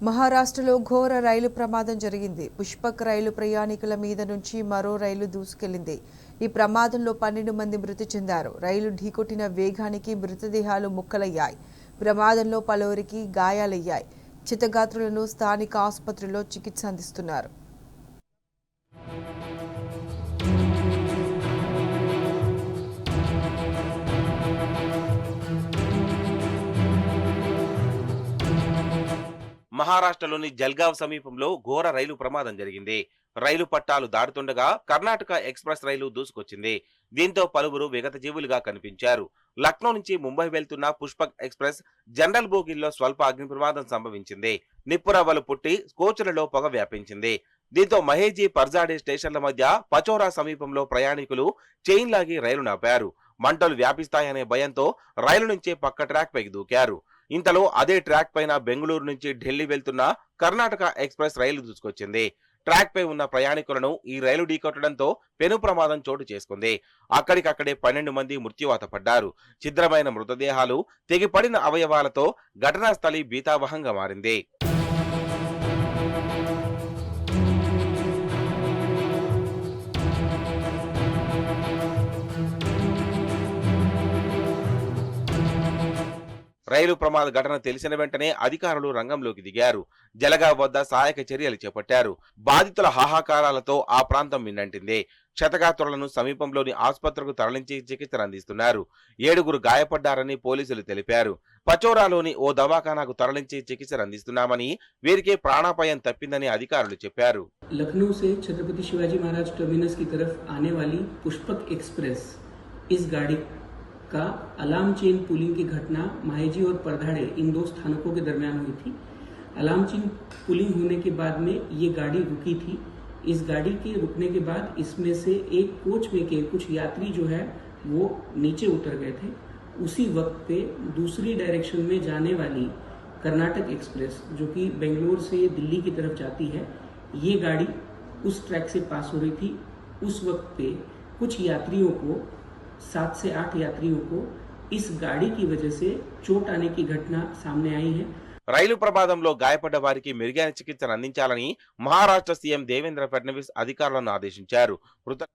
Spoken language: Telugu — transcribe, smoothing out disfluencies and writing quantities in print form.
మహారాష్ట్రలో ఘోర రైలు ప్రమాదం జరిగింది. పుష్పక్ రైలు ప్రయాణికుల మీద నుంచి మరో రైలు దూసుకెళ్లింది. ఈ ప్రమాదంలో 12 మంది మృతి చెందారు. రైలు ఢీకొట్టిన వేగానికి మృతదేహాలు ముక్కలయ్యాయి. ప్రమాదంలో పలువురికి గాయాలయ్యాయి. చితగాత్రులను స్థానిక ఆసుపత్రిలో చికిత్స అందిస్తున్నారు. మహారాష్ట్రలోని జల్గావ్ సమీపంలో ఘోర రైలు ప్రమాదం జరిగింది. రైలు పట్టాలు దాటుతుండగా కర్ణాటక ఎక్స్ప్రెస్ రైలు దూసుకొచ్చింది. దీంతో పలువురు విగతజీవులుగా కనిపించారు. లక్నో నుంచి ముంబై వెళ్తున్న పుష్పక్ ఎక్స్ప్రెస్ జనరల్ బోగిల్లో స్వల్ప అగ్ని ప్రమాదం సంభవించింది. నిప్పురవ్వలు పుట్టి కోచ్లలో పొగ వ్యాపించింది. దీంతో మహేజీ పర్జాడే స్టేషన్ల మధ్య పచోరా సమీపంలో ప్రయాణికులు చైన్ లాగి రైలు నాపారు. మంటలు వ్యాపిస్తాయనే భయంతో రైలు నుంచి పక్క ట్రాక్ పైకి దూకారు. ఇంతలో అదే ట్రాక్ పైన బెంగళూరు నుంచి ఢిల్లీ వెళ్తున్న కర్ణాటక ఎక్స్ప్రెస్ రైలు దూసుకొచ్చింది. ట్రాక్ పై ఉన్న ప్రయాణికులను ఈ రైలు ఢీకొట్టడంతో పెను ప్రమాదం చోటు చేసుకుంది. అక్కడికక్కడే 12 మంది మృత్యువాత పడ్డారు. ఛిద్రమైన మృతదేహాలు, తెగిపడిన అవయవాలతో ఘటనా స్థలి భీతావహంగా మారింది. రైలు ప్రమాద ఘటన తెలిసిన వెంటనే అధికారులు రంగంలోకి దిగారు. జలగావ్ వద్ద సహాయక చర్యలు చేపట్టారు. బాధితుల హాహాకారాలతో ఆ ప్రాంతం మిన్నంటింది. క్షతగాత్రులను సమీపంలోని ఆసుపత్రికి తరలించి చికిత్సలు అందిస్తున్నారు. 7గురు గాయపడ్డారని పోలీసులు తెలిపారు. పచోరాలోని ఓ దవాఖానాకు తరలించి చికిత్సలు అందిస్తున్నామని, వీరికే ప్రాణాపాయం తప్పిందని అధికారులు చెప్పారు. लखनऊ से छत्रपति शिवाजी महाराज टर्मिनस की तरफ आने वाली पुष्पक एक्सप्रेस इस गाड़ी का अलार्म चेन पुलिंग की घटना माहेजी और परधाड़े इन दो स्थानकों के दरमियान हुई थी। अलार्म चेन पुलिंग होने के बाद में ये गाड़ी रुकी थी। इस गाड़ी के रुकने के बाद इसमें से एक कोच में के कुछ यात्री जो है वो नीचे उतर गए थे। उसी वक्त पे दूसरी डायरेक्शन में जाने वाली कर्नाटक एक्सप्रेस जो कि बेंगलोर से दिल्ली की तरफ जाती है, ये गाड़ी उस ट्रैक से पास हो रही थी। उस वक्त पे कुछ यात्रियों को 7 से 8 यात्रियों को इस गाड़ी की वजह से चोट आने की घटना सामने आई है। రైలు ప్రమాదంలో గాయపడ్డ వారికి మెరుగైన చికిత్సను అందించాలని మహారాష్ట్ర సీఎం దేవేంద్ర ఫడ్నవీస్ అధికారులను ఆదేశించారు.